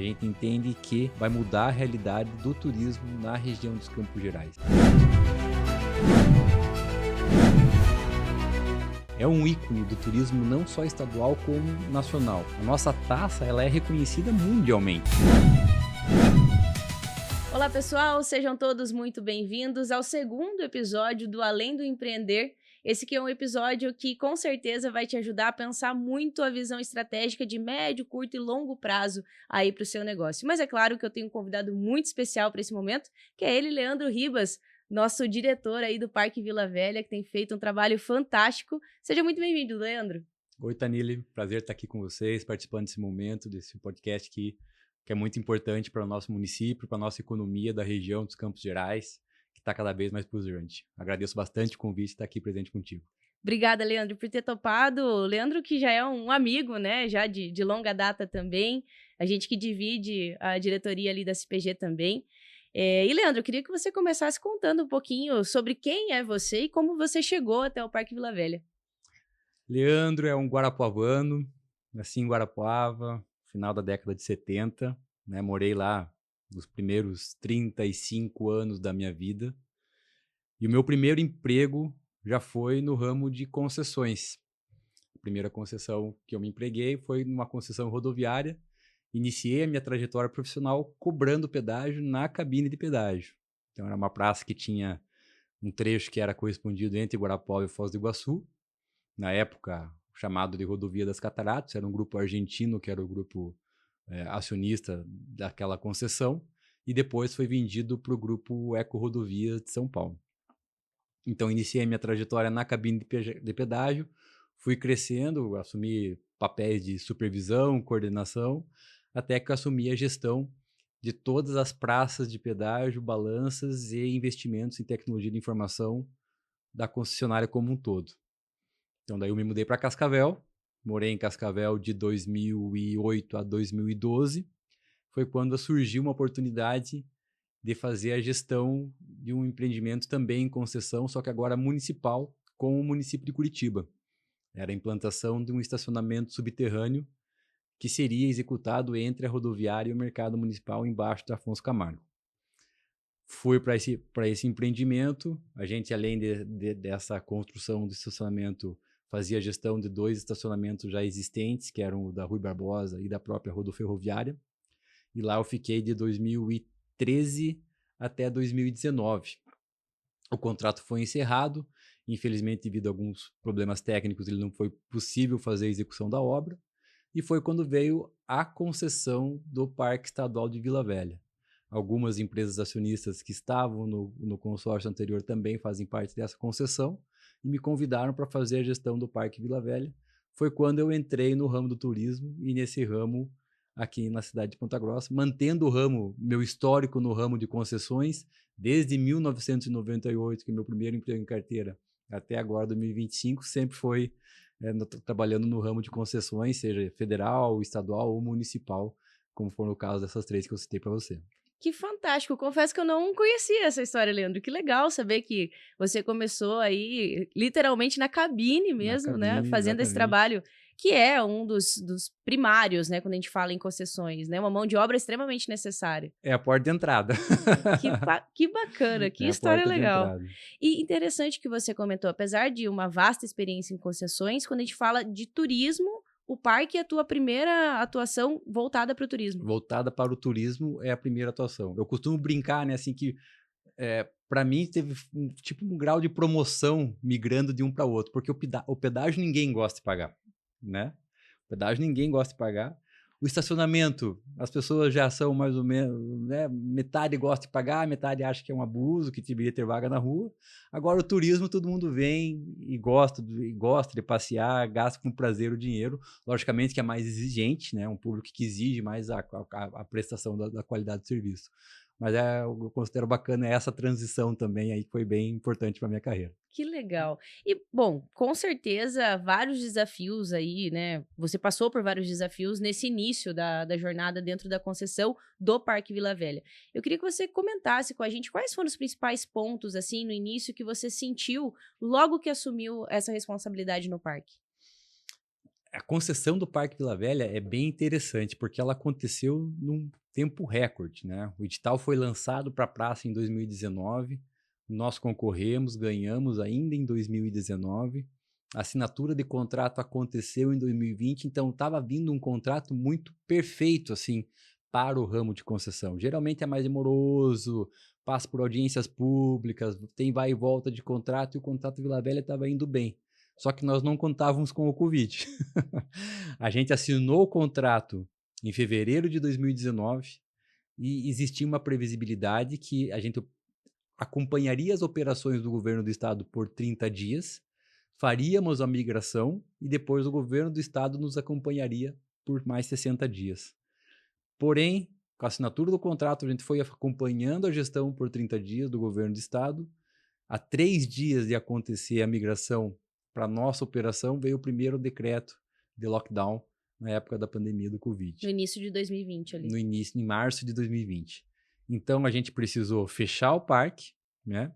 a gente entende que vai mudar a realidade do turismo na região dos Campos Gerais. É um ícone do turismo não só estadual como nacional. A nossa taça ela é reconhecida mundialmente. Olá pessoal, sejam todos muito bem-vindos ao segundo episódio do Além do Empreender. Esse que é um episódio que com certeza vai te ajudar a pensar muito a visão estratégica de médio, curto e longo prazo aí para o seu negócio. Mas é claro que eu tenho um convidado muito especial para esse momento, que é ele, Leandro Ribas, nosso diretor aí do Parque Vila Velha, que tem feito um trabalho fantástico. Seja muito bem-vindo, Leandro. Oi, Tanile, prazer estar aqui com vocês, participando desse momento, desse podcast que é muito importante para o nosso município, para a nossa economia da região dos Campos Gerais, que está cada vez mais pujante. Agradeço bastante o convite de estar aqui presente contigo. Obrigada, Leandro, por ter topado. Leandro, que já é um amigo, né, já de longa data também, a gente que divide a diretoria ali da CPG também. E, Leandro, eu queria que você começasse contando um pouquinho sobre quem é você e como você chegou até o Parque Vila Velha. Leandro é um guarapuavano, nasci em Guarapuava, final da década de 70, né, morei lá nos primeiros 35 anos da minha vida. E o meu primeiro emprego já foi no ramo de concessões. A primeira concessão que eu me empreguei foi numa concessão rodoviária. Iniciei a minha trajetória profissional cobrando pedágio na cabine de pedágio. Então era uma praça que tinha um trecho que era correspondido entre Guarapuava e Foz do Iguaçu. Na época, chamado de Rodovia das Cataratas, era um grupo argentino que era o grupo acionista daquela concessão. E depois foi vendido para o grupo Eco Rodovias de São Paulo. Então, iniciei a minha trajetória na cabine de pedágio, fui crescendo, assumi papéis de supervisão, coordenação, até que assumi a gestão de todas as praças de pedágio, balanças e investimentos em tecnologia de informação da concessionária como um todo. Então, daí eu me mudei para Cascavel, morei em Cascavel de 2008 a 2012, foi quando surgiu uma oportunidade de fazer a gestão de um empreendimento também em concessão, só que agora municipal, com o município de Curitiba. Era a implantação de um estacionamento subterrâneo que seria executado entre a rodoviária e o mercado municipal embaixo da Afonso Camargo. Fui para esse empreendimento, a gente além dessa construção do estacionamento, fazia a gestão de 2 estacionamentos já existentes, que eram o da Rui Barbosa e da própria rodoferroviária, e lá eu fiquei de 2013 até 2019. O contrato foi encerrado, infelizmente devido a alguns problemas técnicos ele não foi possível fazer a execução da obra, e foi quando veio a concessão do Parque Estadual de Vila Velha. Algumas empresas acionistas que estavam no consórcio anterior também fazem parte dessa concessão e me convidaram para fazer a gestão do Parque Vila Velha. Foi quando eu entrei no ramo do turismo e nesse ramo aqui na cidade de Ponta Grossa, mantendo o ramo, meu histórico no ramo de concessões, desde 1998, que é meu primeiro emprego em carteira, até agora, 2025, sempre foi trabalhando no ramo de concessões, seja federal, estadual ou municipal, como for no caso dessas 3 que eu citei para você. Que fantástico! Confesso que eu não conhecia essa história, Leandro. Que legal saber que você começou aí, literalmente na cabine mesmo, né? Fazendo esse trabalho, que é um dos primários, né? Quando a gente fala em concessões, né? Uma mão de obra extremamente necessária. É a porta de entrada. Que bacana, que história legal. E interessante que você comentou, apesar de uma vasta experiência em concessões, quando a gente fala de turismo, o parque é a tua primeira atuação voltada para o turismo. Voltada para o turismo é a primeira atuação. Eu costumo brincar, né, assim, que para mim teve um grau de promoção migrando de um para o outro, porque o pedágio ninguém gosta de pagar, né? O pedágio ninguém gosta de pagar. O estacionamento, as pessoas já são mais ou menos, né, metade gosta de pagar, metade acha que é um abuso, que deveria ter vaga na rua. Agora o turismo, todo mundo vem e gosta de passear, gasta com prazer o dinheiro. Logicamente que é mais exigente, né, um público que exige mais a prestação da qualidade do serviço. Mas eu considero bacana essa transição também aí, que foi bem importante para minha carreira. Que legal. E, bom, com certeza, vários desafios aí, né? Você passou por vários desafios nesse início da jornada dentro da concessão do Parque Vila Velha. Eu queria que você comentasse com a gente quais foram os principais pontos, assim, no início que você sentiu logo que assumiu essa responsabilidade no parque. A concessão do Parque Vila Velha é bem interessante, porque ela aconteceu num tempo recorde, né? O edital foi lançado para a praça em 2019, nós concorremos, ganhamos ainda em 2019, a assinatura de contrato aconteceu em 2020, então estava vindo um contrato muito perfeito, assim, para o ramo de concessão. Geralmente é mais demoroso, passa por audiências públicas, tem vai e volta de contrato, e o contrato Vila Velha estava indo bem. Só que nós não contávamos com o Covid. A gente assinou o contrato em fevereiro de 2019 e existia uma previsibilidade que a gente acompanharia as operações do governo do estado por 30 dias, faríamos a migração e depois o governo do estado nos acompanharia por mais 60 dias. Porém, com a assinatura do contrato, a gente foi acompanhando a gestão por 30 dias do governo do estado. Há 3 dias de acontecer a migração para a nossa operação, veio o primeiro decreto de lockdown na época da pandemia do Covid. No início de 2020 ali. No início, em março de 2020. Então, a gente precisou fechar o parque, né?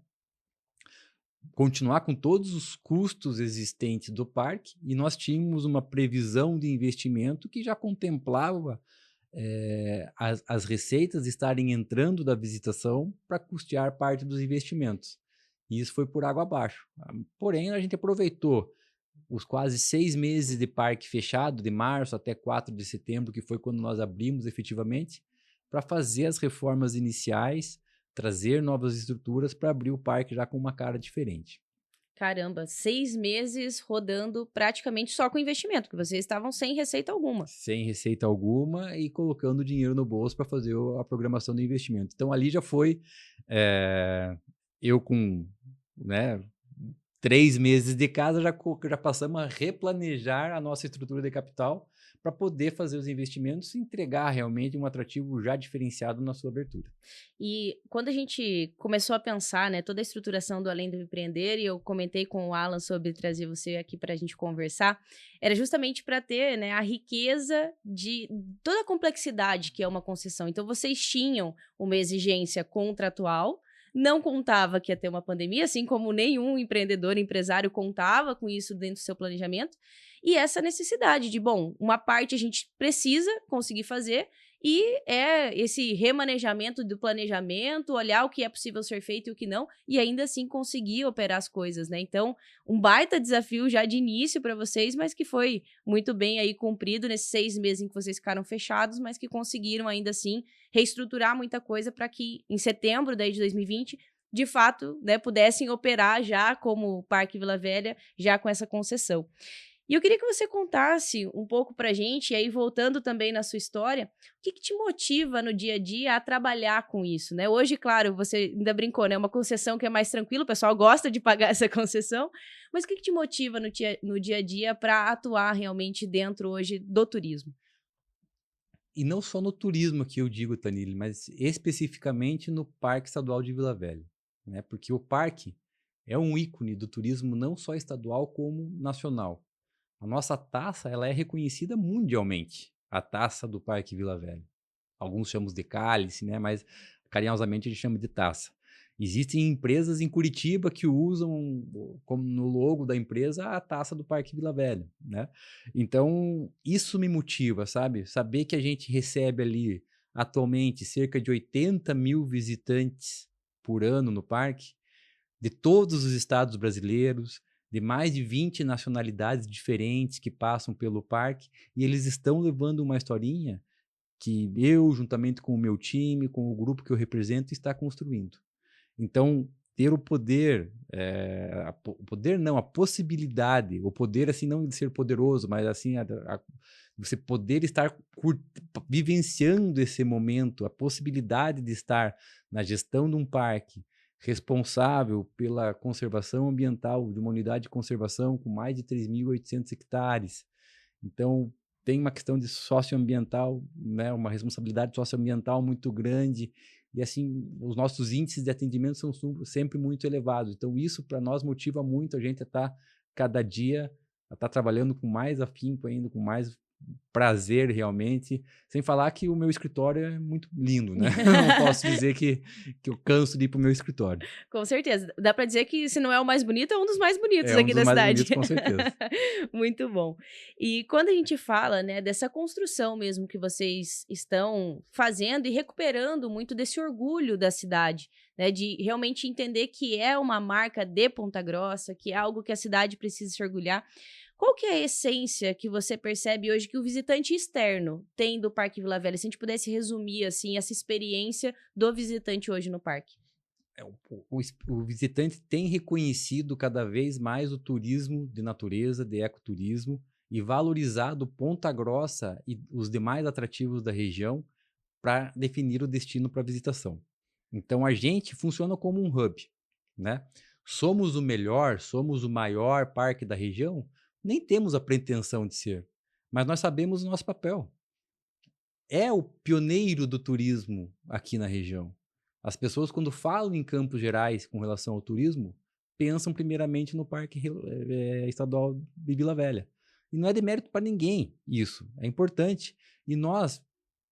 Continuar com todos os custos existentes do parque, e nós tínhamos uma previsão de investimento que já contemplava as receitas estarem entrando da visitação para custear parte dos investimentos. E isso foi por água abaixo. Porém, a gente aproveitou os quase 6 meses de parque fechado, de março até 4 de setembro, que foi quando nós abrimos efetivamente, para fazer as reformas iniciais, trazer novas estruturas para abrir o parque já com uma cara diferente. Caramba, 6 meses rodando praticamente só com investimento, que vocês estavam sem receita alguma. Sem receita alguma e colocando dinheiro no bolso para fazer a programação do investimento. Então, ali já foi eu com, né, 3 meses de casa, já passamos a replanejar a nossa estrutura de capital para poder fazer os investimentos e entregar realmente um atrativo já diferenciado na sua abertura. E quando a gente começou a pensar, né, toda a estruturação do Além do Empreender, e eu comentei com o Alan sobre trazer você aqui para a gente conversar, era justamente para ter, né, a riqueza de toda a complexidade que é uma concessão. Então, vocês tinham uma exigência contratual, não contava que ia ter uma pandemia, assim como nenhum empreendedor, empresário contava com isso dentro do seu planejamento, e essa necessidade de, bom, uma parte a gente precisa conseguir fazer, e é esse remanejamento do planejamento, olhar o que é possível ser feito e o que não, e ainda assim conseguir operar as coisas, né? Então, um baita desafio já de início para vocês, mas que foi muito bem aí cumprido nesses 6 meses em que vocês ficaram fechados, mas que conseguiram ainda assim reestruturar muita coisa para que em setembro daí de 2020, de fato, né, pudessem operar já como Parque Vila Velha, já com essa concessão. E eu queria que você contasse um pouco pra gente, e aí voltando também na sua história, o que te motiva no dia a dia a trabalhar com isso, né? Hoje, claro, você ainda brincou, né? Uma concessão que é mais tranquila, o pessoal gosta de pagar essa concessão, mas o que te motiva no dia a dia para atuar realmente dentro hoje do turismo? E não só no turismo que eu digo, Tanile, mas especificamente no Parque Estadual de Vila Velha, né? Porque o parque é um ícone do turismo não só estadual como nacional. A nossa taça, ela é reconhecida mundialmente, a taça do Parque Vila Velha. Alguns chamam de cálice, né? Mas carinhosamente a gente chama de taça. Existem empresas em Curitiba que usam como no logo da empresa a taça do Parque Vila Velha, né? Então, isso me motiva, sabe? Saber que a gente recebe ali atualmente cerca de 80 mil visitantes por ano no parque, de todos os estados brasileiros, de mais de 20 nacionalidades diferentes que passam pelo parque, e eles estão levando uma historinha que eu, juntamente com o meu time, com o grupo que eu represento, está construindo. Então, ter o poder, o poder não, a possibilidade, o poder assim não de ser poderoso, mas assim você poder estar vivenciando esse momento, a possibilidade de estar na gestão de um parque, responsável pela conservação ambiental de uma unidade de conservação com mais de 3.800 hectares. Então, tem uma questão de socioambiental, né, uma responsabilidade socioambiental muito grande, e assim, os nossos índices de atendimento são sempre muito elevados. Então, isso para nós motiva muito a gente a estar cada dia, a estar trabalhando com mais afinco ainda, com mais prazer realmente, sem falar que o meu escritório é muito lindo, né? Não posso dizer que eu canso de ir para o meu escritório. Com certeza. Dá pra dizer que se não é o mais bonito, é um dos mais bonitos É um aqui dos da mais cidade. bonitos, com certeza. Muito bom. E quando a gente fala, né, dessa construção mesmo que vocês estão fazendo e recuperando muito desse orgulho da cidade, né, de realmente entender que é uma marca de Ponta Grossa, que é algo que a cidade precisa se orgulhar. Qual que é a essência que você percebe hoje que o visitante externo tem do Parque Vila Velha? Se a gente pudesse resumir, assim, essa experiência do visitante hoje no parque. O visitante tem reconhecido cada vez mais o turismo de natureza, de ecoturismo, e valorizado Ponta Grossa e os demais atrativos da região para definir o destino para visitação. Então a gente funciona como um hub, né? Somos o melhor, somos o maior parque da região? Nem temos a pretensão de ser, mas nós sabemos o nosso papel. É o pioneiro do turismo aqui na região. As pessoas, quando falam em Campos Gerais com relação ao turismo, pensam primeiramente no Parque Estadual de Vila Velha. E não é demérito para ninguém isso, é importante. E nós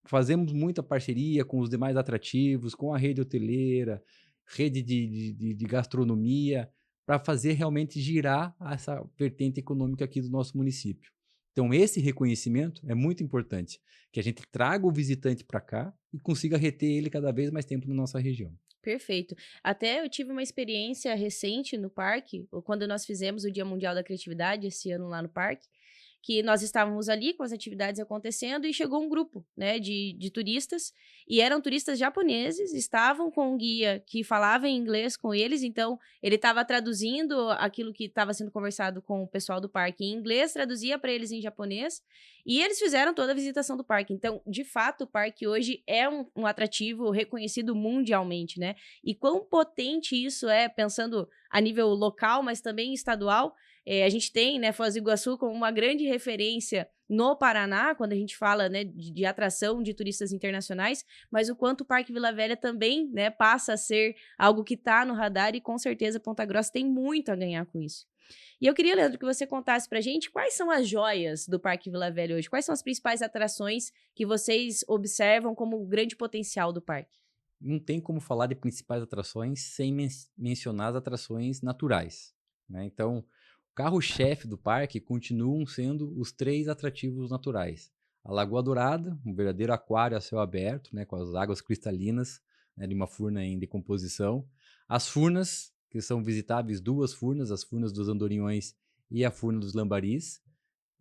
fazemos muita parceria com os demais atrativos, com a rede hoteleira, rede de gastronomia, para fazer realmente girar essa vertente econômica aqui do nosso município. Então, esse reconhecimento é muito importante, que a gente traga o visitante para cá e consiga reter ele cada vez mais tempo na nossa região. Perfeito. Até eu tive uma experiência recente no parque, quando nós fizemos o Dia Mundial da Criatividade esse ano lá no parque, que nós estávamos ali com as atividades acontecendo e chegou um grupo, né, de turistas, e eram turistas japoneses, estavam com um guia que falava em inglês com eles, então ele estava traduzindo aquilo que estava sendo conversado com o pessoal do parque em inglês, traduzia para eles em japonês, e eles fizeram toda a visitação do parque. Então, de fato, o parque hoje é um atrativo reconhecido mundialmente, né? E quão potente isso é, pensando a nível local, mas também estadual. A gente tem, né, Foz do Iguaçu como uma grande referência no Paraná, quando a gente fala, né, de atração de turistas internacionais, mas o quanto o Parque Vila Velha também, né, passa a ser algo que está no radar e com certeza Ponta Grossa tem muito a ganhar com isso. E eu queria, Leandro, que você contasse pra gente quais são as joias do Parque Vila Velha hoje, quais são as principais atrações que vocês observam como o grande potencial do parque? Não tem como falar de principais atrações sem mencionar as atrações naturais, né? Então, o carro-chefe do parque continuam sendo os 3 atrativos naturais. A Lagoa Dourada, um verdadeiro aquário a céu aberto, né, com as águas cristalinas, né, de uma furna em decomposição. As furnas, que são visitáveis 2 furnas, as furnas dos Andorinhões e a furna dos Lambaris,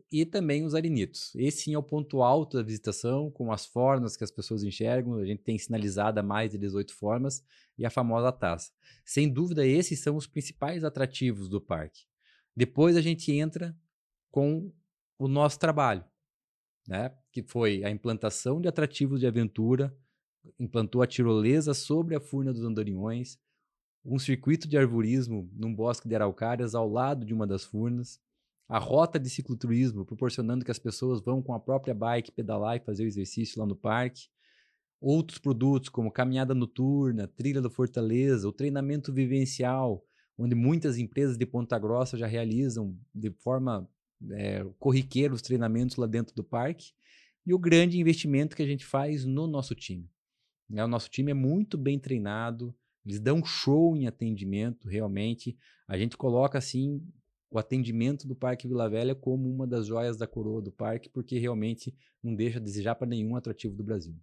e também os arenitos. Esse sim é o ponto alto da visitação, com as formas que as pessoas enxergam. A gente tem sinalizado mais de 18 formas e a famosa taça. Sem dúvida, esses são os principais atrativos do parque. Depois a gente entra com o nosso trabalho, né? Que foi a implantação de atrativos de aventura, implantou a tirolesa sobre a Furna dos Andorinhões, um circuito de arvorismo num bosque de araucárias ao lado de uma das furnas, a rota de cicloturismo, proporcionando que as pessoas vão com a própria bike pedalar e fazer o exercício lá no parque, outros produtos como caminhada noturna, trilha da Fortaleza, o treinamento vivencial, onde muitas empresas de Ponta Grossa já realizam de forma corriqueira os treinamentos lá dentro do parque, e o grande investimento que a gente faz no nosso time. O nosso time é muito bem treinado, eles dão show em atendimento, realmente. A gente coloca, assim, o atendimento do Parque Vila Velha como uma das joias da coroa do parque, porque realmente não deixa a desejar para nenhum atrativo do Brasil.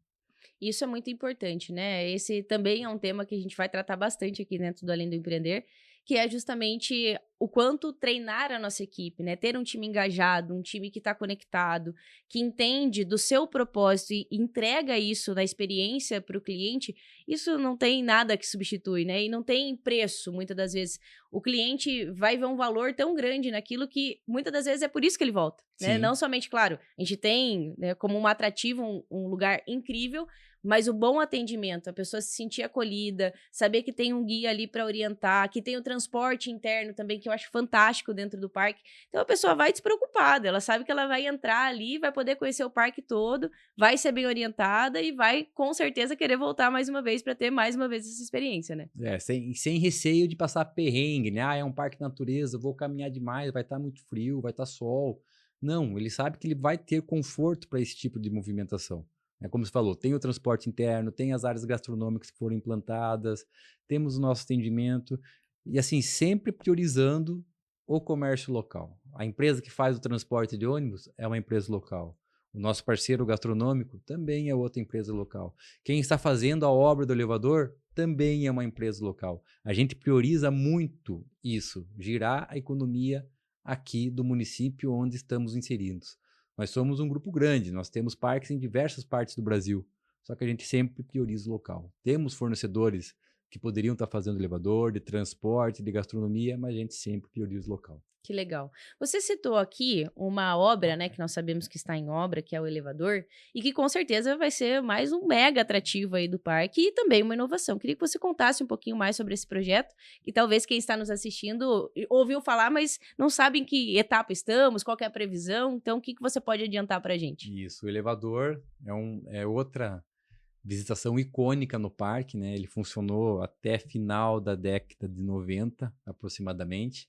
Isso é muito importante, né? Esse também é um tema que a gente vai tratar bastante aqui dentro do Além do Empreender, que é justamente o quanto treinar a nossa equipe, né? Ter um time engajado, um time que está conectado, que entende do seu propósito e entrega isso na experiência para o cliente, isso não tem nada que substitui, né? E não tem preço, muitas das vezes. O cliente vai ver um valor tão grande naquilo que muitas das vezes é por isso que ele volta, né? Não Sim. somente, claro, a gente tem, né, como um atrativo um lugar incrível, mas o bom atendimento, a pessoa se sentir acolhida, saber que tem um guia ali para orientar, que tem o transporte interno também, que eu acho fantástico dentro do parque. Então a pessoa vai despreocupada, ela sabe que ela vai entrar ali, vai poder conhecer o parque todo, vai ser bem orientada e vai com certeza querer voltar mais uma vez para ter mais uma vez essa experiência, né? Sem receio de passar perrengue, né? É um parque de natureza, vou caminhar demais, vai estar muito frio, vai estar sol. Não, ele sabe que ele vai ter conforto para esse tipo de movimentação. É como você falou, tem o transporte interno, tem as áreas gastronômicas que foram implantadas, temos o nosso atendimento, e assim, sempre priorizando o comércio local. A empresa que faz o transporte de ônibus é uma empresa local. O nosso parceiro gastronômico também é outra empresa local. Quem está fazendo a obra do elevador também é uma empresa local. A gente prioriza muito isso, girar a economia aqui do município onde estamos inseridos. Nós somos um grupo grande, nós temos parques em diversas partes do Brasil, só que a gente sempre prioriza o local. Temos fornecedores que poderiam estar fazendo elevador, de transporte, de gastronomia, mas a gente sempre prioriza o local. Que legal. Você citou aqui uma obra, né, que nós sabemos que está em obra, que é o elevador, e que com certeza vai ser mais um mega atrativo aí do parque e também uma inovação. Queria que você contasse um pouquinho mais sobre esse projeto, e talvez quem está nos assistindo ouviu falar, mas não sabe em que etapa estamos, qual que é a previsão. Então, o que que você pode adiantar para a gente? Isso, o elevador é outra visitação icônica no parque, né? Ele funcionou até final da década de 90, aproximadamente,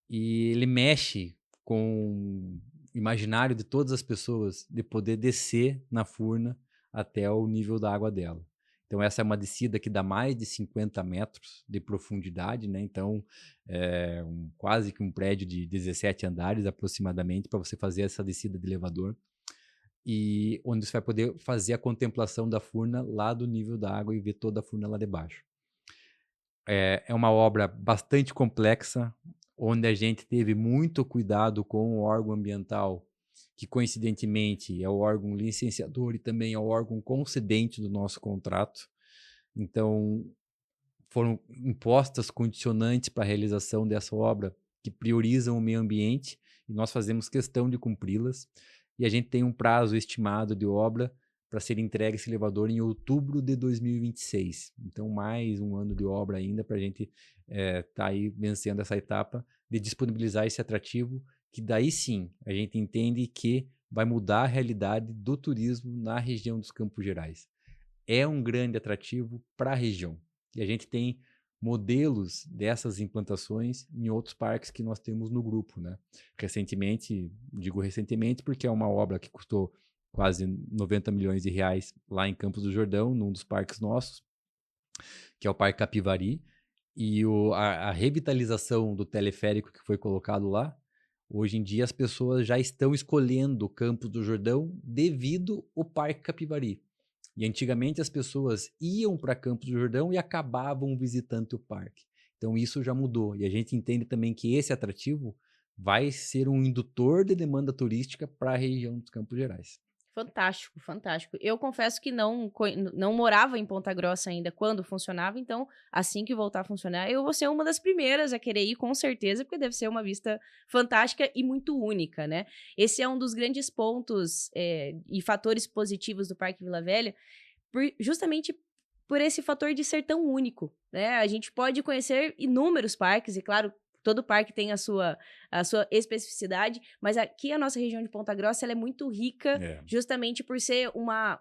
e ele mexe com o imaginário de todas as pessoas de poder descer na Furna até o nível da água dela. Então, essa é uma descida que dá mais de 50 metros de profundidade, né? Então, quase que um prédio de 17 andares aproximadamente para você fazer essa descida de elevador. E onde você vai poder fazer a contemplação da Furna lá do nível da água e ver toda a Furna lá de baixo. É uma obra bastante complexa, onde a gente teve muito cuidado com o órgão ambiental, que coincidentemente é o órgão licenciador e também é o órgão concedente do nosso contrato. Então, foram impostas condicionantes para a realização dessa obra que priorizam o meio ambiente e nós fazemos questão de cumpri-las. E a gente tem um prazo estimado de obra para ser entregue esse elevador em outubro de 2026. Então, mais um ano de obra ainda para a gente tá aí vencendo essa etapa de disponibilizar esse atrativo, que daí sim a gente entende que vai mudar a realidade do turismo na região dos Campos Gerais. É um grande atrativo para a região. E a gente tem modelos dessas implantações em outros parques que nós temos no grupo, né? Recentemente, digo recentemente porque é uma obra que custou quase 90 milhões de reais lá em Campos do Jordão, num dos parques nossos, que é o Parque Capivari, e a revitalização do teleférico que foi colocado lá, hoje em dia as pessoas já estão escolhendo Campos do Jordão devido ao Parque Capivari. E antigamente as pessoas iam para Campos do Jordão e acabavam visitando o parque. Então isso já mudou. E a gente entende também que esse atrativo vai ser um indutor de demanda turística para a região dos Campos Gerais. Fantástico, fantástico. Eu confesso que não morava em Ponta Grossa ainda quando funcionava, então, assim que voltar a funcionar, eu vou ser uma das primeiras a querer ir, com certeza, porque deve ser uma vista fantástica e muito única, né? Esse é um dos grandes pontos e fatores positivos do Parque Vila Velha, justamente por esse fator de ser tão único, né? A gente pode conhecer inúmeros parques, e claro, todo parque tem a sua especificidade, mas aqui a nossa região de Ponta Grossa ela é muito rica, É. justamente por ser uma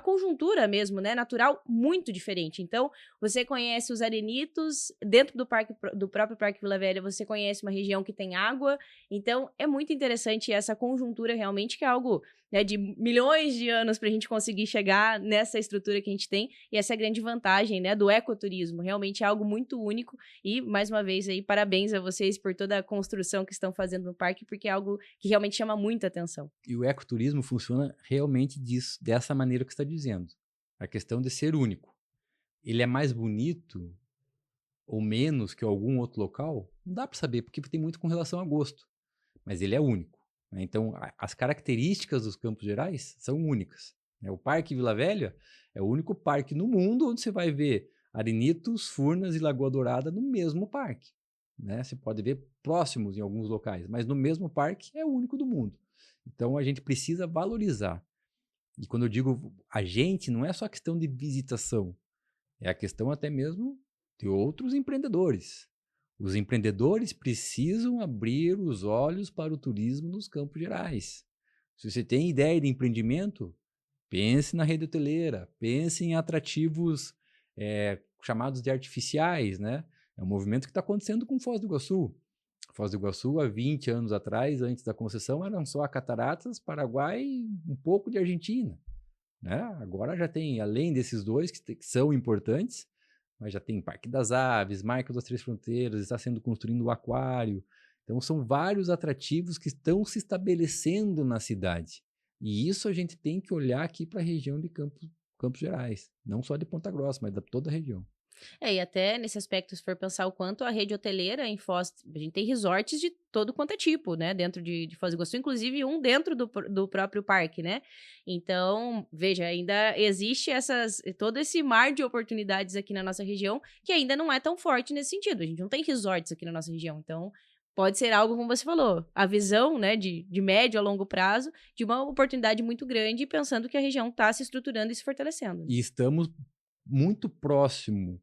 conjuntura mesmo, né, natural, muito diferente. Então, você conhece os arenitos, dentro do próprio Parque Vila Velha, você conhece uma região que tem água, então é muito interessante essa conjuntura realmente, que é algo, né, de milhões de anos para a gente conseguir chegar nessa estrutura que a gente tem, e essa é a grande vantagem, né, do ecoturismo, realmente é algo muito único, e mais uma vez aí, parabéns a vocês por toda a construção que estão fazendo no parque, porque é algo que realmente chama muita atenção. E o ecoturismo funciona realmente dessa maneira que você está dizendo. A questão de ser único. Ele é mais bonito ou menos que algum outro local? Não dá para saber, porque tem muito com relação a gosto. Mas ele é único, né? Então, as características dos Campos Gerais são únicas, né? O Parque Vila Velha é o único parque no mundo onde você vai ver arenitos, furnas e Lagoa Dourada no mesmo parque, né? Você pode ver próximos em alguns locais, mas no mesmo parque é o único do mundo. Então, a gente precisa valorizar. E quando eu digo a gente, não é só questão de visitação, é a questão até mesmo de outros empreendedores. Os empreendedores precisam abrir os olhos para o turismo nos Campos Gerais. Se você tem ideia de empreendimento, pense na rede hoteleira, pense em atrativos chamados de artificiais, né? É um movimento que está acontecendo com Foz do Iguaçu. Foz do Iguaçu, há 20 anos atrás, antes da concessão, eram só Cataratas, Paraguai e um pouco de Argentina, né? Agora já tem, além desses dois que são importantes, mas já tem Parque das Aves, Marca das Três Fronteiras, está sendo construído o aquário. Então são vários atrativos que estão se estabelecendo na cidade. E isso a gente tem que olhar aqui para a região de Campos Gerais, não só de Ponta Grossa, mas de toda a região. E até nesse aspecto, se for pensar o quanto a rede hoteleira em Foz, a gente tem resorts de todo quanto é tipo, né, dentro de Foz do Iguaçu, inclusive um dentro do próprio parque, né? Então, veja, ainda existe todo esse mar de oportunidades aqui na nossa região, que ainda não é tão forte nesse sentido. A gente não tem resorts aqui na nossa região, então pode ser algo, como você falou, a visão, né, de médio a longo prazo, de uma oportunidade muito grande, pensando que a região está se estruturando e se fortalecendo. E estamos muito próximo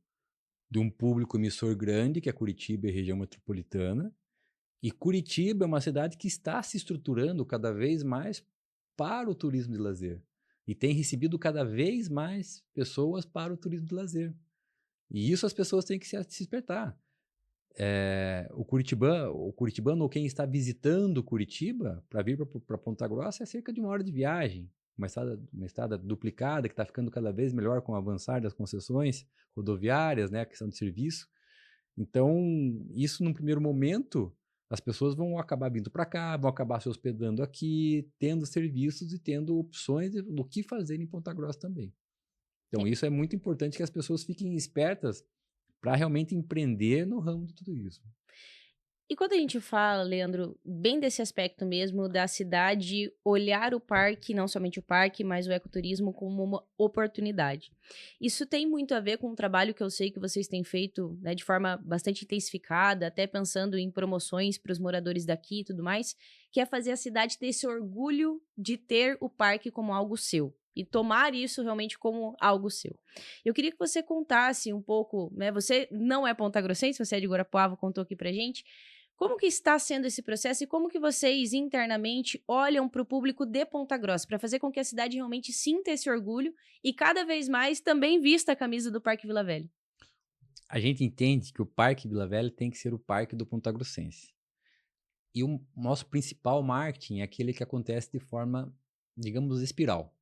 de um público emissor grande, que é Curitiba e região metropolitana. E Curitiba é uma cidade que está se estruturando cada vez mais para o turismo de lazer. E tem recebido cada vez mais pessoas para o turismo de lazer. E isso as pessoas têm que se despertar. O curitibano ou quem está visitando Curitiba para vir para Ponta Grossa é cerca de 1 hora de viagem. Uma estrada duplicada que está ficando cada vez melhor com o avançar das concessões rodoviárias, né, a questão de serviço. Então, isso num primeiro momento, as pessoas vão acabar vindo para cá, vão acabar se hospedando aqui, tendo serviços e tendo opções do que fazer em Ponta Grossa também. Então, isso é muito importante que as pessoas fiquem espertas para realmente empreender no ramo do turismo. E quando a gente fala, Leandro, bem desse aspecto mesmo da cidade olhar o parque, não somente o parque, mas o ecoturismo como uma oportunidade. Isso tem muito a ver com o trabalho que eu sei que vocês têm feito, né, de forma bastante intensificada, até pensando em promoções para os moradores daqui e tudo mais, que é fazer a cidade ter esse orgulho de ter o parque como algo seu. E tomar isso realmente como algo seu. Eu queria que você contasse um pouco, né? Você não é pontagrossense, você é de Guarapuava, contou aqui pra gente. Como que está sendo esse processo e como que vocês internamente olham para o público de Ponta Grossa para fazer com que a cidade realmente sinta esse orgulho e cada vez mais também vista a camisa do Parque Vila Velha? A gente entende que o Parque Vila Velha tem que ser o parque do Ponta-Grossense. E o nosso principal marketing é aquele que acontece de forma, digamos, espiral.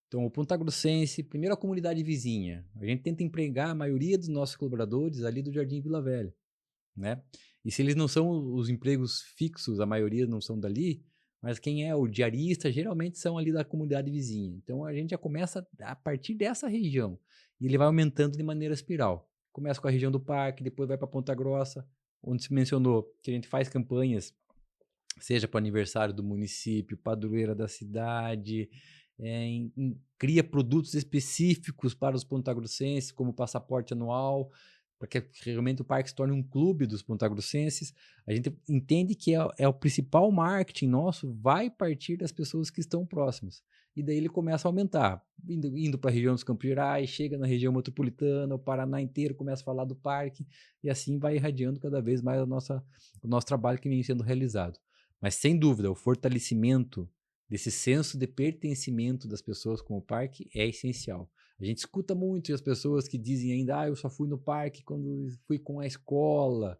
Então, o Ponta-Grossense, primeiro a comunidade vizinha. A gente tenta empregar a maioria dos nossos colaboradores ali do Jardim Vila Velha, né? E se eles não são os empregos fixos, a maioria não são dali, mas quem é o diarista geralmente são ali da comunidade vizinha. Então, a gente já começa a partir dessa região e ele vai aumentando de maneira espiral. Começa com a região do parque, depois vai para Ponta Grossa, onde se mencionou que a gente faz campanhas, seja para o aniversário do município, padroeira da cidade, cria produtos específicos para os pontagrossenses, como passaporte anual, para que realmente o parque se torne um clube dos pontagrossenses. A gente entende que é o principal marketing nosso, vai partir das pessoas que estão próximas. E daí ele começa a aumentar, indo para a região dos Campos Gerais, chega na região metropolitana, o Paraná inteiro começa a falar do parque, e assim vai irradiando cada vez mais o nosso trabalho que vem sendo realizado. Mas, sem dúvida, o fortalecimento desse senso de pertencimento das pessoas com o parque é essencial. A gente escuta muito as pessoas que dizem ainda, eu só fui no parque quando fui com a escola,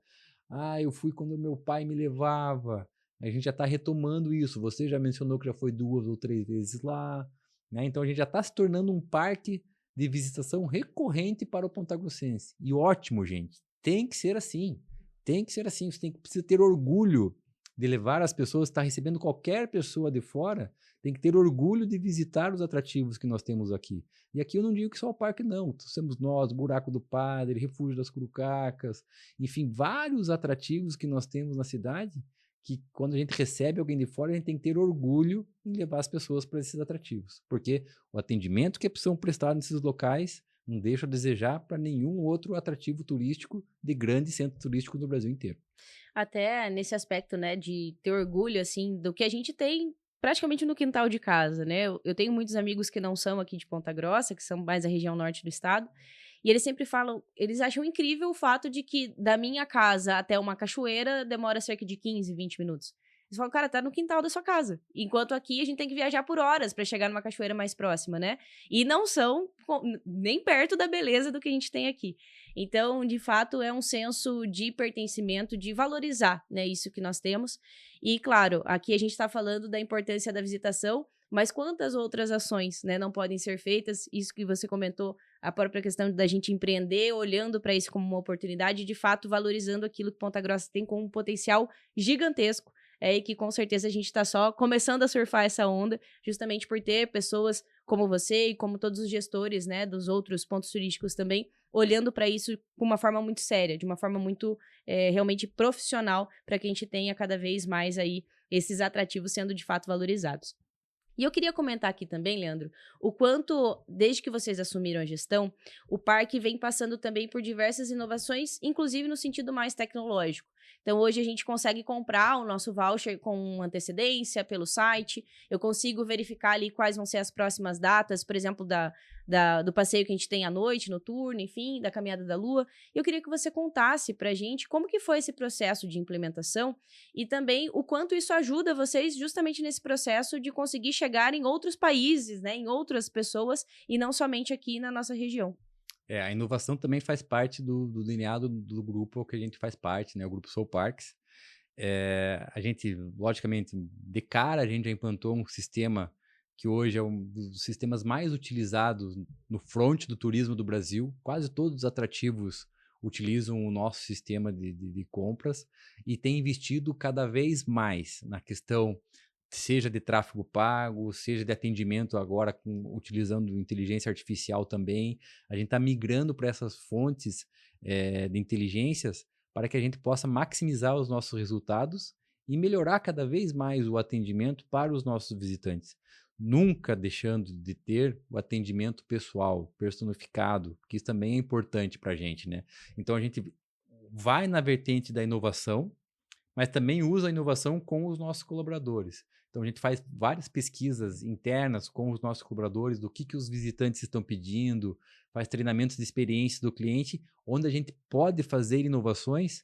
eu fui quando meu pai me levava. A gente já está retomando isso. Você já mencionou que já foi 2 ou 3 vezes lá, né? Então a gente já está se tornando um parque de visitação recorrente para o pontagrossense. E ótimo, gente. Tem que ser assim. Tem que ser assim. Você precisa ter orgulho de levar as pessoas, está recebendo qualquer pessoa de fora, tem que ter orgulho de visitar os atrativos que nós temos aqui. E aqui eu não digo que só o parque não, temos nós, Buraco do Padre, Refúgio das Curucacas, enfim, vários atrativos que nós temos na cidade, que quando a gente recebe alguém de fora, a gente tem que ter orgulho em levar as pessoas para esses atrativos, porque o atendimento que são prestados nesses locais não deixa a desejar para nenhum outro atrativo turístico de grande centro turístico no Brasil inteiro. Até nesse aspecto, né, de ter orgulho, assim, do que a gente tem praticamente no quintal de casa, né? Eu tenho muitos amigos que não são aqui de Ponta Grossa, que são mais da região norte do estado, e eles sempre falam, eles acham incrível o fato de que da minha casa até uma cachoeira demora cerca de 15, 20 minutos. Eles falam, cara, tá no quintal da sua casa. Enquanto aqui a gente tem que viajar por horas para chegar numa cachoeira mais próxima, né? E não são nem perto da beleza do que a gente tem aqui. Então, de fato, é um senso de pertencimento, de valorizar, né, isso que nós temos. E, claro, aqui a gente está falando da importância da visitação, mas quantas outras ações, né, não podem ser feitas? Isso que você comentou, a própria questão da gente empreender, olhando para isso como uma oportunidade, de fato valorizando aquilo que Ponta Grossa tem com um potencial gigantesco. E que com certeza a gente está só começando a surfar essa onda, justamente por ter pessoas como você e como todos os gestores, né, dos outros pontos turísticos também, olhando para isso com uma forma muito séria, de uma forma muito realmente profissional, para que a gente tenha cada vez mais aí esses atrativos sendo de fato valorizados. E eu queria comentar aqui também, Leandro, o quanto, desde que vocês assumiram a gestão, o parque vem passando também por diversas inovações, inclusive no sentido mais tecnológico. Então, hoje a gente consegue comprar o nosso voucher com antecedência pelo site, eu consigo verificar ali quais vão ser as próximas datas, por exemplo, do passeio que a gente tem à noite, noturno, enfim, da Caminhada da Lua. Eu queria que você contasse pra gente como que foi esse processo de implementação e também o quanto isso ajuda vocês justamente nesse processo de conseguir chegar em outros países, né, em outras pessoas e não somente aqui na nossa região. A inovação também faz parte do DNA do grupo que a gente faz parte, né? O Grupo Soul Parks. A gente, logicamente, de cara, a gente já implantou um sistema que hoje é um dos sistemas mais utilizados no front do turismo do Brasil. Quase todos os atrativos utilizam o nosso sistema de compras e tem investido cada vez mais na questão, seja de tráfego pago, seja de atendimento agora utilizando inteligência artificial também. A gente está migrando para essas fontes de inteligências para que a gente possa maximizar os nossos resultados e melhorar cada vez mais o atendimento para os nossos visitantes. Nunca deixando de ter o atendimento pessoal, personificado, que isso também é importante para a gente, né? Então a gente vai na vertente da inovação, mas também usa a inovação com os nossos colaboradores. Então, a gente faz várias pesquisas internas com os nossos colaboradores do que os visitantes estão pedindo, faz treinamentos de experiência do cliente, onde a gente pode fazer inovações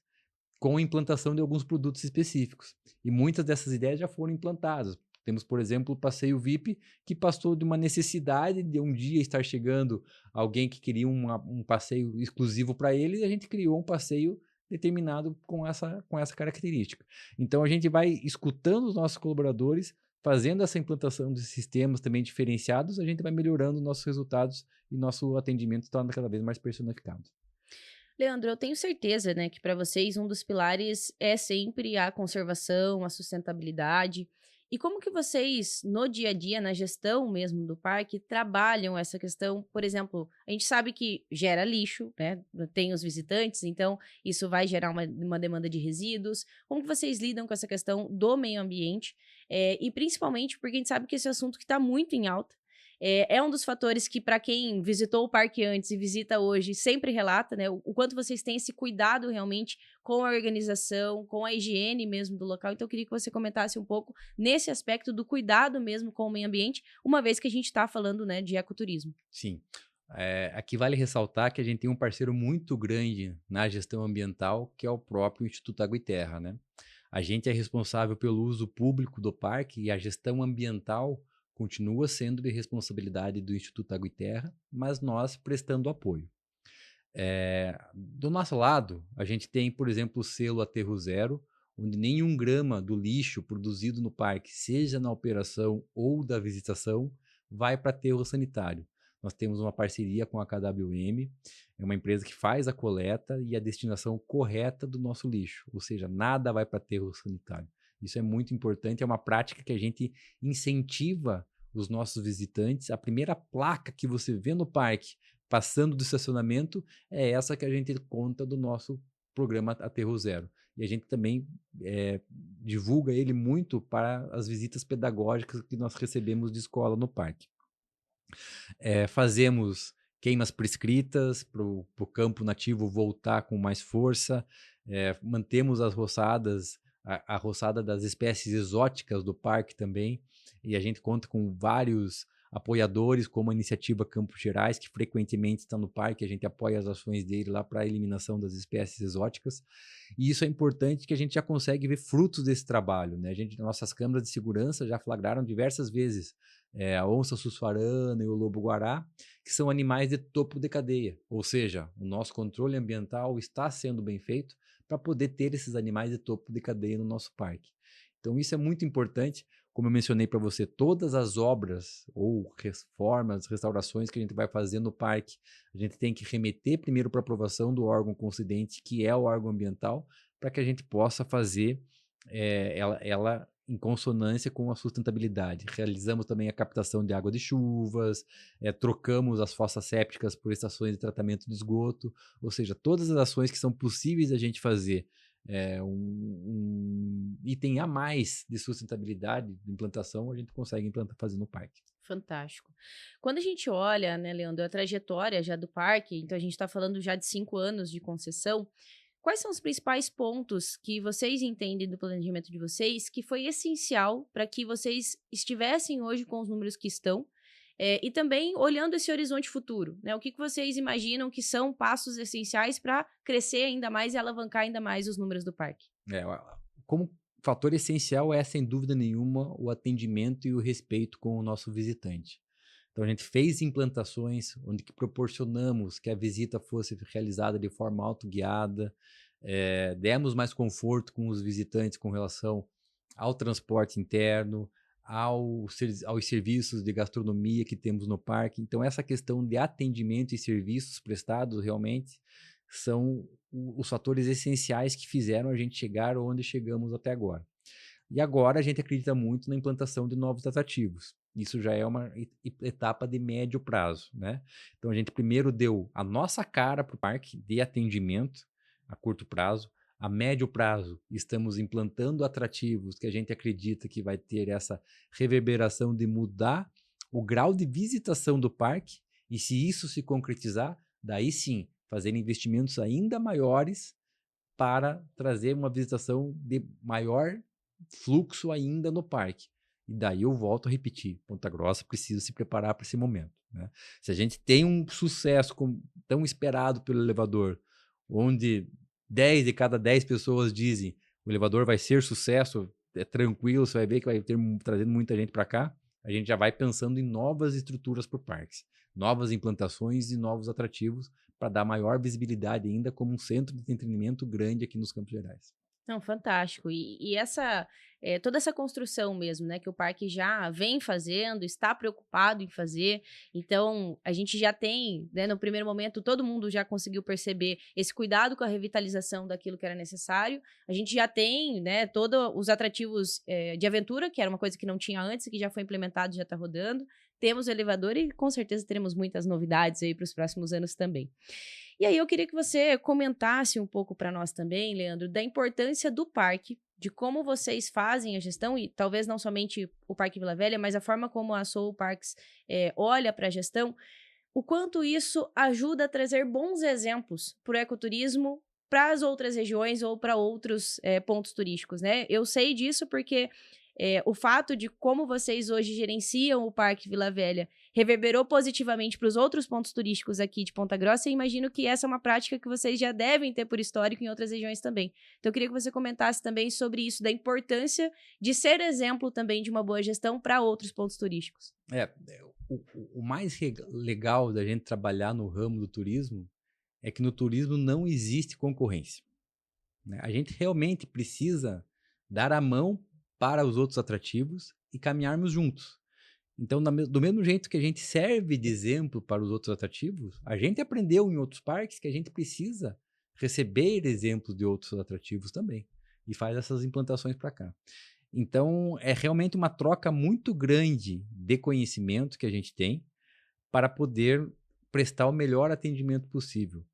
com a implantação de alguns produtos específicos. E muitas dessas ideias já foram implantadas. Temos, por exemplo, o passeio VIP, que passou de uma necessidade de um dia estar chegando alguém que queria um passeio exclusivo para ele, e a gente criou um passeio determinado com essa característica. Então, a gente vai escutando os nossos colaboradores, fazendo essa implantação de sistemas também diferenciados, a gente vai melhorando nossos resultados e nosso atendimento se torna cada vez mais personificado. Leandro, eu tenho certeza, né, que para vocês um dos pilares é sempre a conservação, a sustentabilidade. E como que vocês, no dia a dia, na gestão mesmo do parque, trabalham essa questão? Por exemplo, a gente sabe que gera lixo, né? Tem os visitantes, então isso vai gerar uma demanda de resíduos. Como que vocês lidam com essa questão do meio ambiente? E principalmente porque a gente sabe que esse assunto que está muito em alta. É um dos fatores que, para quem visitou o parque antes e visita hoje, sempre relata, né? O quanto vocês têm esse cuidado realmente com a organização, com a higiene mesmo do local. Então, eu queria que você comentasse um pouco nesse aspecto do cuidado mesmo com o meio ambiente, uma vez que a gente está falando, né, de ecoturismo. Sim. Aqui vale ressaltar que a gente tem um parceiro muito grande na gestão ambiental, que é o próprio Instituto Água e Terra, né? A gente é responsável pelo uso público do parque e a gestão ambiental continua sendo de responsabilidade do Instituto Água e Terra, mas nós prestando apoio. Do nosso lado, a gente tem, por exemplo, o selo Aterro Zero, onde nenhum grama do lixo produzido no parque, seja na operação ou da visitação, vai para aterro sanitário. Nós temos uma parceria com a KWM, é uma empresa que faz a coleta e a destinação correta do nosso lixo, ou seja, nada vai para aterro sanitário. Isso é muito importante, é uma prática que a gente incentiva os nossos visitantes. A primeira placa que você vê no parque, passando do estacionamento, é essa que a gente conta do nosso programa Aterro Zero. E a gente também divulga ele muito para as visitas pedagógicas que nós recebemos de escola no parque. Fazemos queimas prescritas para o campo nativo voltar com mais força, mantemos as roçadas, a roçada das espécies exóticas do parque também, e a gente conta com vários apoiadores, como a iniciativa Campos Gerais, que frequentemente está no parque, a gente apoia as ações dele lá para a eliminação das espécies exóticas. E isso é importante que a gente já consegue ver frutos desse trabalho, né? Nossas câmaras de segurança já flagraram diversas vezes a onça sussuarana e o lobo-guará, que são animais de topo de cadeia, ou seja, o nosso controle ambiental está sendo bem feito para poder ter esses animais de topo de cadeia no nosso parque. Então isso é muito importante, como eu mencionei para você, todas as obras ou reformas, restaurações que a gente vai fazer no parque, a gente tem que remeter primeiro para aprovação do órgão concedente, que é o órgão ambiental, para que a gente possa fazer ela em consonância com a sustentabilidade. Realizamos também a captação de água de chuvas, trocamos as fossas sépticas por estações de tratamento de esgoto, ou seja, todas as ações que são possíveis a gente fazer um item a mais de sustentabilidade, de implantação, a gente consegue fazer no parque. Fantástico. Quando a gente olha, né, Leandro, a trajetória já do parque, então a gente está falando já de 5 anos de concessão, quais são os principais pontos que vocês entendem do planejamento de vocês que foi essencial para que vocês estivessem hoje com os números que estão? E também olhando esse horizonte futuro, né? O que vocês imaginam que são passos essenciais para crescer ainda mais e alavancar ainda mais os números do parque? Como fator essencial é, sem dúvida nenhuma, o atendimento e o respeito com o nosso visitante. Então, a gente fez implantações onde que proporcionamos que a visita fosse realizada de forma autoguiada, demos mais conforto com os visitantes com relação ao transporte interno, aos serviços de gastronomia que temos no parque. Então, essa questão de atendimento e serviços prestados realmente são os fatores essenciais que fizeram a gente chegar onde chegamos até agora. E agora a gente acredita muito na implantação de novos atrativos. Isso já é uma etapa de médio prazo, né? Então a gente primeiro deu a nossa cara para o parque de atendimento a curto prazo. A médio prazo, estamos implantando atrativos que a gente acredita que vai ter essa reverberação de mudar o grau de visitação do parque. E se isso se concretizar, daí sim, fazer investimentos ainda maiores para trazer uma visitação de maior fluxo ainda no parque. E daí eu volto a repetir, Ponta Grossa precisa se preparar para esse momento, né? Se a gente tem um sucesso tão esperado pelo elevador, onde 10 de cada 10 pessoas dizem o elevador vai ser sucesso, é tranquilo, você vai ver que vai ter trazendo muita gente para cá, a gente já vai pensando em novas estruturas para o parque, novas implantações e novos atrativos para dar maior visibilidade ainda como um centro de entretenimento grande aqui nos Campos Gerais. Não, fantástico. E toda essa construção mesmo, né, que o parque já vem fazendo, está preocupado em fazer. Então, a gente já tem, né, no primeiro momento, todo mundo já conseguiu perceber esse cuidado com a revitalização daquilo que era necessário. A gente já tem, né, todos os atrativos de aventura, que era uma coisa que não tinha antes, que já foi implementado, já está rodando. Temos o elevador e com certeza teremos muitas novidades aí para os próximos anos também. E aí eu queria que você comentasse um pouco para nós também, Leandro, da importância do parque, de como vocês fazem a gestão, e talvez não somente o Parque Vila Velha, mas a forma como a Soul Parks olha para a gestão, o quanto isso ajuda a trazer bons exemplos para o ecoturismo, para as outras regiões ou para outros pontos turísticos, né? Eu sei disso porque o fato de como vocês hoje gerenciam o Parque Vila Velha reverberou positivamente para os outros pontos turísticos aqui de Ponta Grossa, e imagino que essa é uma prática que vocês já devem ter por histórico em outras regiões também. Então, eu queria que você comentasse também sobre isso, da importância de ser exemplo também de uma boa gestão para outros pontos turísticos. O mais legal da gente trabalhar no ramo do turismo é que no turismo não existe concorrência, né? A gente realmente precisa dar a mão para os outros atrativos e caminharmos juntos. Então, do mesmo jeito que a gente serve de exemplo para os outros atrativos, a gente aprendeu em outros parques que a gente precisa receber exemplos de outros atrativos também e faz essas implantações para cá. Então, é realmente uma troca muito grande de conhecimento que a gente tem para poder prestar o melhor atendimento possível.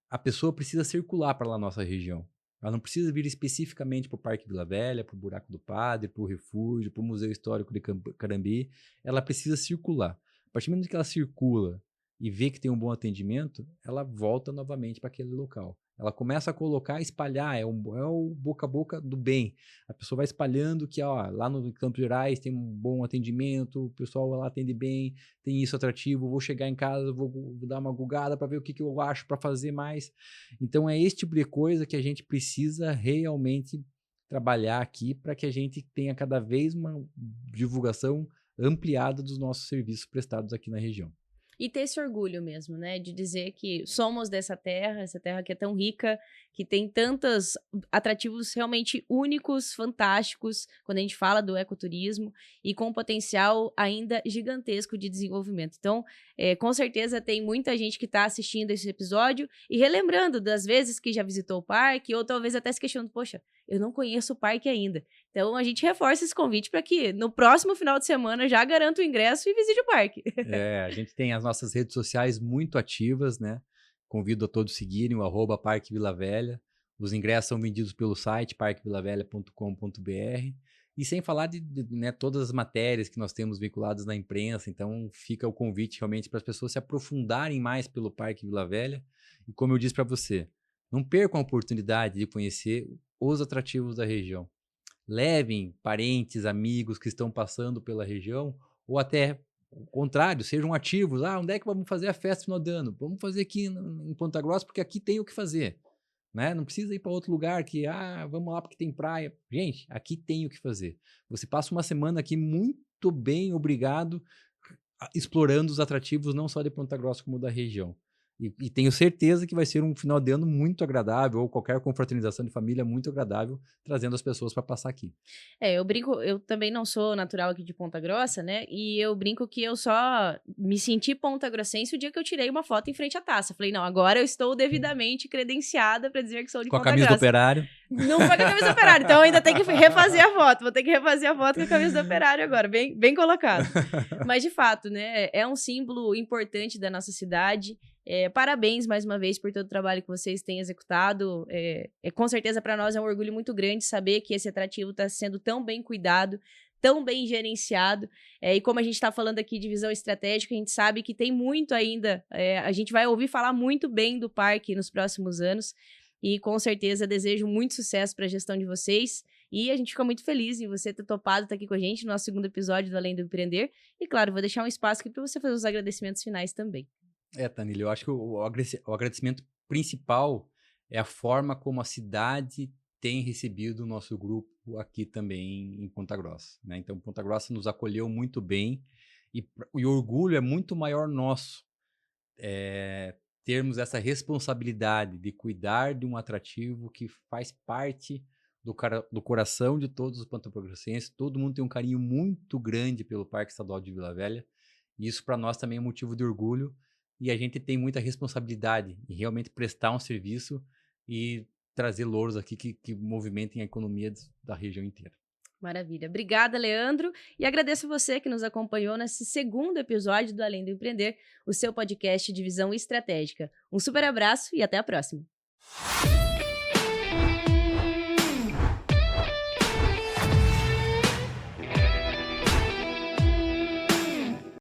A pessoa precisa circular para lá nossa região. Ela não precisa vir especificamente para o Parque Vila Velha, para o Buraco do Padre, para o Refúgio, para o Museu Histórico de Carambi. Ela precisa circular. A partir do momento que ela circula e vê que tem um bom atendimento, ela volta novamente para aquele local. Ela começa a colocar, espalhar, é o boca a boca do bem. A pessoa vai espalhando que ó, lá no Campos Gerais tem um bom atendimento, o pessoal lá atende bem, tem isso atrativo, vou chegar em casa, vou dar uma gugada para ver o que eu acho para fazer mais. Então é esse tipo de coisa que a gente precisa realmente trabalhar aqui para que a gente tenha cada vez uma divulgação ampliada dos nossos serviços prestados aqui na região. E ter esse orgulho mesmo, né? De dizer que somos dessa terra, essa terra que é tão rica, que tem tantos atrativos realmente únicos, fantásticos, quando a gente fala do ecoturismo, e com potencial ainda gigantesco de desenvolvimento. Então, com certeza tem muita gente que está assistindo esse episódio e relembrando das vezes que já visitou o parque, ou talvez até se questionando, poxa, eu não conheço o parque ainda. Então, a gente reforça esse convite para que no próximo final de semana já garanta o ingresso e visite o parque. A gente tem as nossas redes sociais muito ativas, né? Convido a todos a seguirem o @Parque Vila Velha. Os ingressos são vendidos pelo site parquevilavelha.com.br. E sem falar de né, todas as matérias que nós temos vinculadas na imprensa. Então, fica o convite realmente para as pessoas se aprofundarem mais pelo Parque Vila Velha. E como eu disse para você, não percam a oportunidade de conhecer os atrativos da região. Levem parentes, amigos que estão passando pela região, ou até o contrário, sejam ativos. Onde é que vamos fazer a festa no final de ano? Vamos fazer aqui em Ponta Grossa, porque aqui tem o que fazer. Né? Não precisa ir para outro lugar que, vamos lá porque tem praia. Gente, aqui tem o que fazer. Você passa uma semana aqui muito bem, obrigado, explorando os atrativos não só de Ponta Grossa como da região. E tenho certeza que vai ser um final de ano muito agradável, ou qualquer confraternização de família muito agradável, trazendo as pessoas para passar aqui. Eu brinco, eu também não sou natural aqui de Ponta Grossa, né? E eu brinco que eu só me senti ponta-grossense o dia que eu tirei uma foto em frente à taça. Falei, não, agora eu estou devidamente credenciada para dizer que sou de Com a Ponta camisa Grossa. do Operário. Não foi com a camisa do Operário, então eu ainda tenho que refazer a foto. Vou ter que refazer a foto com a camisa do Operário agora, bem colocado. Mas, de fato, né? É um símbolo importante da nossa cidade. Parabéns mais uma vez por todo o trabalho que vocês têm executado. Com certeza para nós é um orgulho muito grande saber que esse atrativo está sendo tão bem cuidado, tão bem gerenciado. E como a gente está falando aqui de visão estratégica, a gente sabe que tem muito ainda. A gente vai ouvir falar muito bem do parque nos próximos anos. E com certeza desejo muito sucesso para a gestão de vocês. E a gente fica muito feliz em você ter topado estar aqui com a gente no nosso segundo episódio do Além do Empreender. E claro, vou deixar um espaço aqui para você fazer os agradecimentos finais também. Tanílio, eu acho que o agradecimento principal é a forma como a cidade tem recebido o nosso grupo aqui também em Ponta Grossa. Né? Então, Ponta Grossa nos acolheu muito bem e o orgulho é muito maior nosso termos essa responsabilidade de cuidar de um atrativo que faz parte do coração de todos os pontagrossenses. Todo mundo tem um carinho muito grande pelo Parque Estadual de Vila Velha. E isso para nós também é motivo de orgulho. E a gente tem muita responsabilidade em realmente prestar um serviço e trazer louros aqui que movimentem a economia da região inteira. Maravilha. Obrigada, Leandro. E agradeço você que nos acompanhou nesse segundo episódio do Além do Empreender, o seu podcast de visão estratégica. Um super abraço e até a próxima.